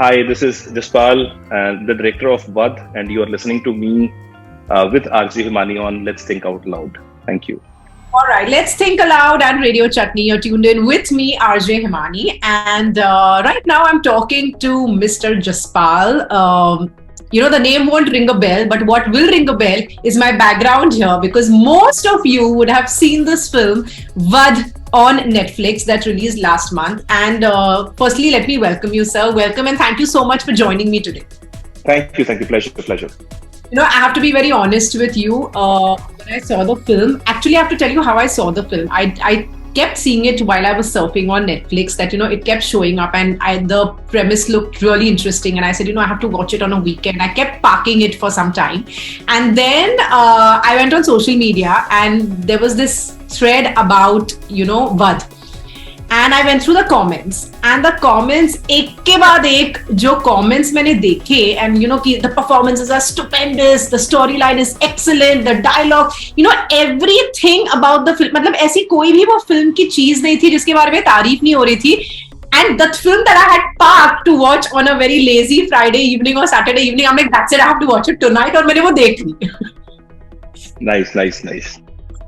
Hi, this is Jaspal, the director of Vad, and you are listening to me with RJ Himani on Let's Think Out Loud. Thank you. All right, let's think aloud and Radio Chutney. You're tuned in with me, RJ Himani, and right now I'm talking to Mr. Jaspal. The name won't ring a bell, but what will ring a bell is my background here, because most of you would have seen this film, Vad, on Netflix that released last month. And firstly, let me welcome you, sir. Welcome, and thank you so much for joining me today. Thank you. Pleasure. I have to be very honest with you. When I saw the film, actually, I have to tell you how I saw the film. I kept seeing it while I was surfing on Netflix, that, it kept showing up, and the premise looked really interesting. And I said, I have to watch it on a weekend. I kept parking it for some time. And then I went on social media, and there was this thread about, Vad. And I went through the comments, and the comments, ek ke baad ek, jo comments मैंने देखे, and the performances are stupendous, the storyline is excellent, the dialogue, everything about the film. मतलब ऐसी कोई भी वो film की चीज नहीं थी जिसके बारे में तारीफ नहीं हो रही थी. And the film that I had parked to watch on a very lazy Friday evening or Saturday evening, I'm like, that's it, I have to watch it tonight, और मैंने वो देख ली. Nice.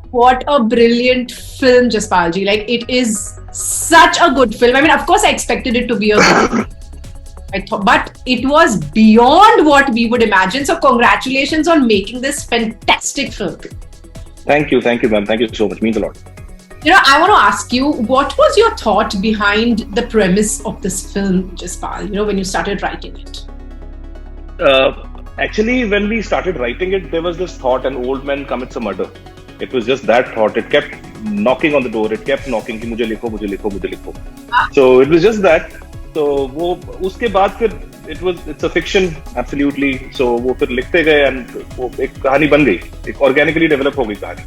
What a brilliant film, Jaspalji. Like, it is such a good film. I mean, of course, I expected it to be a good film. But it was beyond what we would imagine. So congratulations on making this fantastic film. Thank you, ma'am. Thank you so much. Means a lot. I want to ask you, what was your thought behind the premise of this film, Jaspal, when you started writing it? Actually, when we started writing it, there was this thought, an old man commits a murder. It was just that thought. It kept knocking on the door. It kept knocking कि मुझे लिखो. So it was just that. So वो उसके बाद फिर it's a fiction absolutely. So वो फिर लिखते गए, and वो एक कहानी बन गई. एक organically develop हो गई कहानी.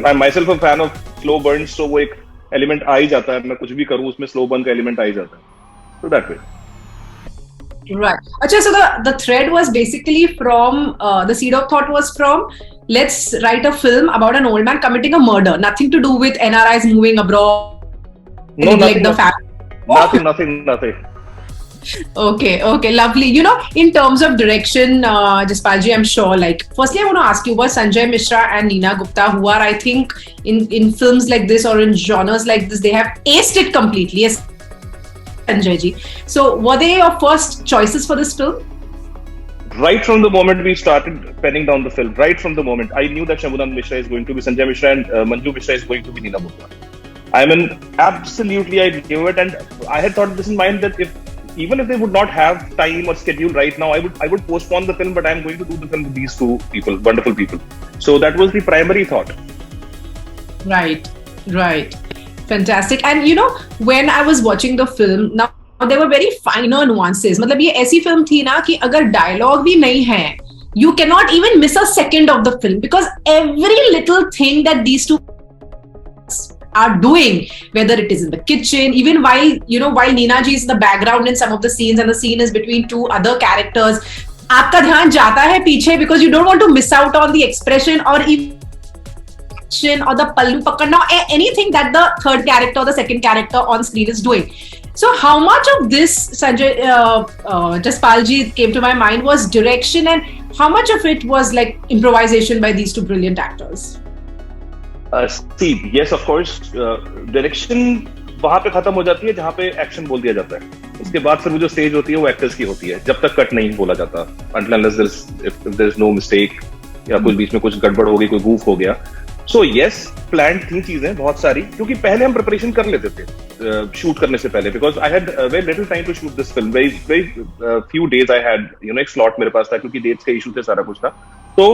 I'm myself a fan of slow burns. So वो एक element आ ही जाता है. मैं कुछ भी करूँ उसमें slow burn का element आ ही जाता है. So that way. Right. Achha, so the thread was basically from, the seed of thought was from, let's write a film about an old man committing a murder. Nothing to do with NRIs moving abroad. No, nothing. Okay, lovely. In terms of direction, Jaspalji, I'm sure, firstly, I want to ask you, was Sanjay Mishra and Neena Gupta, who are, I think, in films like this or in genres like this, they have aced it completely. Yes. Sanjay ji. So, were they your first choices for this film? Right from the moment we started penning down the film, right from the moment, I knew that Shambhunath Mishra is going to be Sanjay Mishra and Manju Mishra is going to be Neena Gupta. I mean, absolutely, I knew it, and I had thought this in mind that even if they would not have time or schedule right now, I would postpone the film, but I'm going to do the film with these two people, wonderful people. So that was the primary thought. Right. Fantastic. And when I was watching the film, now there were very finer nuances. मतलब ये ऐसी film थी ना कि अगर dialogue भी नहीं है, you cannot even miss a second of the film, because every little thing that these two are doing, whether it is in the kitchen, even while Neena ji is in the background in some of the scenes, and the scene is between two other characters, आपका ध्यान जाता है पीछे, because you don't want to miss out on the expression or even or the pallu pakadna or anything that the third character or the second character on screen is doing. So how much of this, Sanjay, Jaspalji, came to my mind was direction, and how much of it was like improvisation by these two brilliant actors? See, yes, of course, direction वहाँ पे खत्म हो जाती है जहाँ पे action बोल दिया जाता है. उसके बाद फिर वो जो स्टेज होती है वो एक्टर्स की होती है, जब तक कट नहीं बोला जाता, until unless there is no mistake या कुछ बीच में कुछ गड़बड़ हो गई, कोई गूफ हो गया. So yes, planned थी चीजें बहुत सारी, क्योंकि पहले हम प्रिपरेशन कर लेते थे शूट करने से पहले, because I had very little time to shoot this film. Very few days I had, एक slot मेरे पास था, क्योंकि डेट्स का इशू थे, सारा कुछ था. तो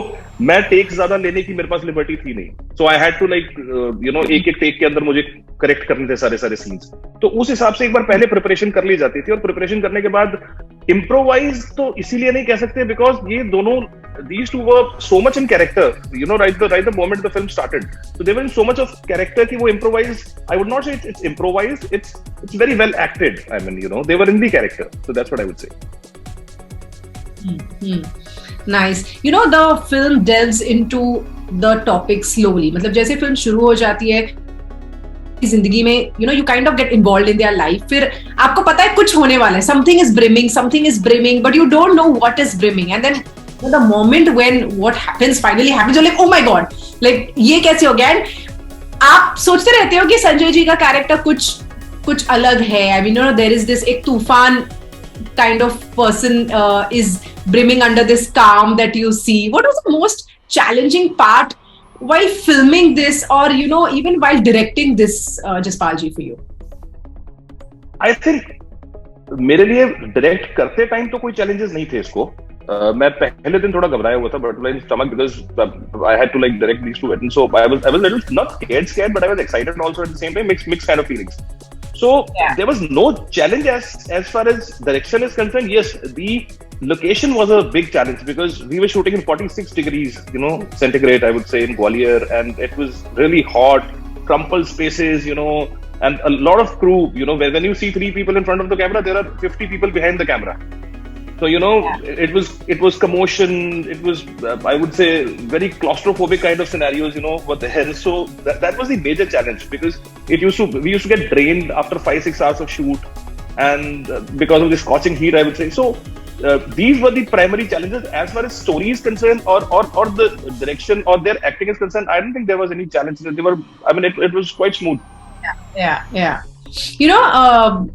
मैं टेक्स ज्यादा लेने की मेरे पास लिबर्टी थी नहीं. सो आई हैड टू एक टेक के अंदर मुझे करेक्ट करने थे सारे सीन्स. तो उस हिसाब से एक बार पहले प्रिपरेशन कर ली जाती थी, और प्रिपरेशन करने के बाद इम्प्रोवाइज तो इसीलिए नहीं कह सकते, बिकॉज ये दोनों these two were so much in character, right the moment the film started. So they were in so much of character कि वो improvise, I would not say it's improvised, it's very well acted. I mean, they were in the character. So that's what I would say. Nice. The film delves into the topic slowly. मतलब जैसे film शुरू हो जाती है, जिंदगी में you kind of get involved in their life. फिर आपको पता है कुछ होने वाला है, something is brimming, but you don't know what is brimming, and then the moment when what finally happens, you're like, oh my god, like ये कैसे हो गया? And आप सोचते रहते हो कि संजय जी का कैरेक्टर कुछ अलग है. I mean, there is this एक तूफान kind of person is brimming under this calm that you see. What was the most challenging part while filming this, or even while directing this, Jaspal ji, for you? I think मेरे लिए direct करते time तो कोई challenges नहीं थे इसको. मैं पहले दिन थोड़ा घबराया हुआ था, butterfly in stomach, because I had to like direct these two weddings. So I was a little not scared, but I was excited also at the same time, mixed kind of feelings. So there was no challenge as far as direction is concerned. Yes, the location was a big challenge because we were shooting in 46 degrees, centigrade, I would say, in Gwalior, and it was really hot, crumpled spaces, and a lot of crew. When you see 3 people in front of the camera, there are 50 people behind the camera. So it was commotion. It was I would say very claustrophobic kind of scenarios. Were there. So that was the major challenge, because we used to get drained after 5-6 hours of shoot, and because of the scorching heat, I would say. So these were the primary challenges. As far as story is concerned, or the direction or their acting is concerned, I don't think there was any challenge. It was quite smooth. Yeah.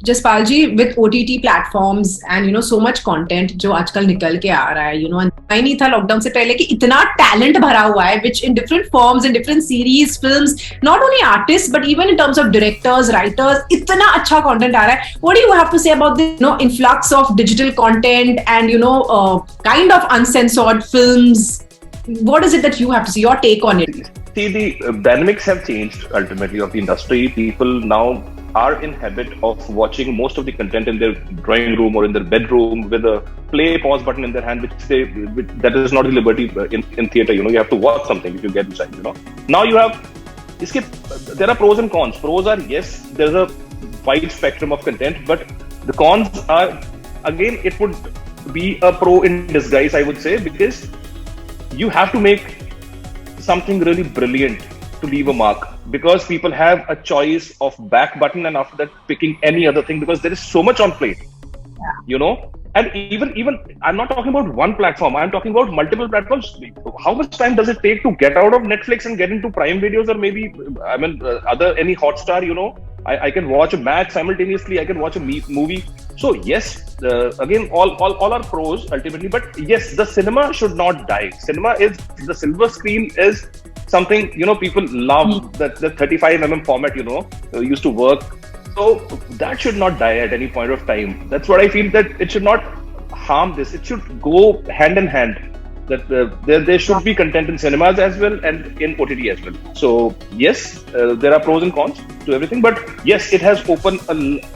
Jaspal ji, with OTT platforms and so much content जो आजकल निकल के आ रहा है, नहीं था lockdown से पहले कि इतना टैलेंट भरा हुआ है, which in different forms, in different series, films, not only artists but even in terms of directors, writers, इतना अच्छा content आ रहा है. What do you have to say about the influx of digital content and kind of uncensored films? What is it that you have to see? Your take on it? See, the dynamics have changed ultimately of the industry. People now are in habit of watching most of the content in their drawing room or in their bedroom with a play pause button in their hand, which that is not the liberty in theater. You have to watch something if you get inside. Now you have there are pros and cons. Pros are, yes, there's a wide spectrum of content, but the cons are, again, it would be a pro in disguise, I would say, because you have to make something really brilliant to leave a mark, because people have a choice of back button and after that picking any other thing, because there is so much on plate. And even I'm not talking about one platform, I'm talking about multiple platforms. How much time does it take to get out of Netflix and get into Prime Videos, or maybe any Hotstar? I can watch a match simultaneously, I can watch a movie. So yes, again, all are pros ultimately, but yes, the cinema should not die. The silver screen is something, people love, that the 35mm format, used to work. So that should not die at any point of time. That's what I feel, that it should not harm this. It should go hand in hand. That there should be content in cinemas as well and in OTT as well. So yes, there are pros and cons to everything, but yes, it has opened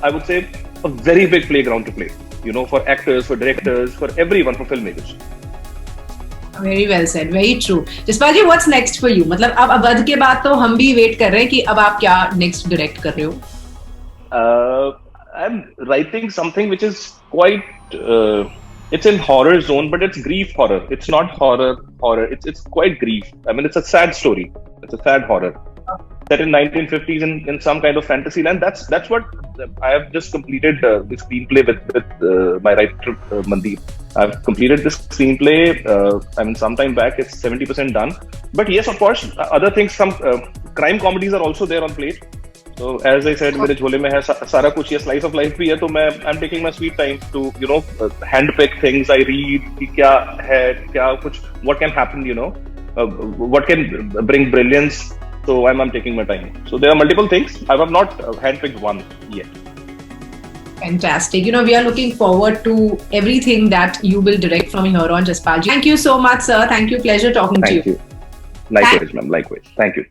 I would say a very big playground to play. For actors, for directors, for everyone, for filmmakers. Very well said, very true. Jaspal ji, what's next for you? मतलब अब अवध के बाद तो हम भी wait कर रहे हैं कि अब आप क्या next direct कर रहे हो? I'm writing something which is quite it's in horror zone, but it's grief horror. It's not horror. It's quite grief. It's a sad story. It's a sad horror set in 1950s in some kind of fantasy land. That's what I have just completed the screenplay with my writer Mandeep. I've completed this screenplay. Some time back. It's 70% done. But yes, of course, other things. Some crime comedies are also there on plate. So as I said, मेरे झोले में है सारा कुछ, ये slice of life भी है, तो I'm taking my sweet time to handpick things. I read कि क्या है, क्या कुछ, what can happen, what can bring brilliance. So I'm taking my time. So there are multiple things. I have not handpicked one yet. Fantastic. We are looking forward to everything that you will direct from here on, Jaspal ji. Thank you so much, sir. Thank you. Pleasure talking to you. Thank you. Likewise, ma'am. Likewise. Thank you.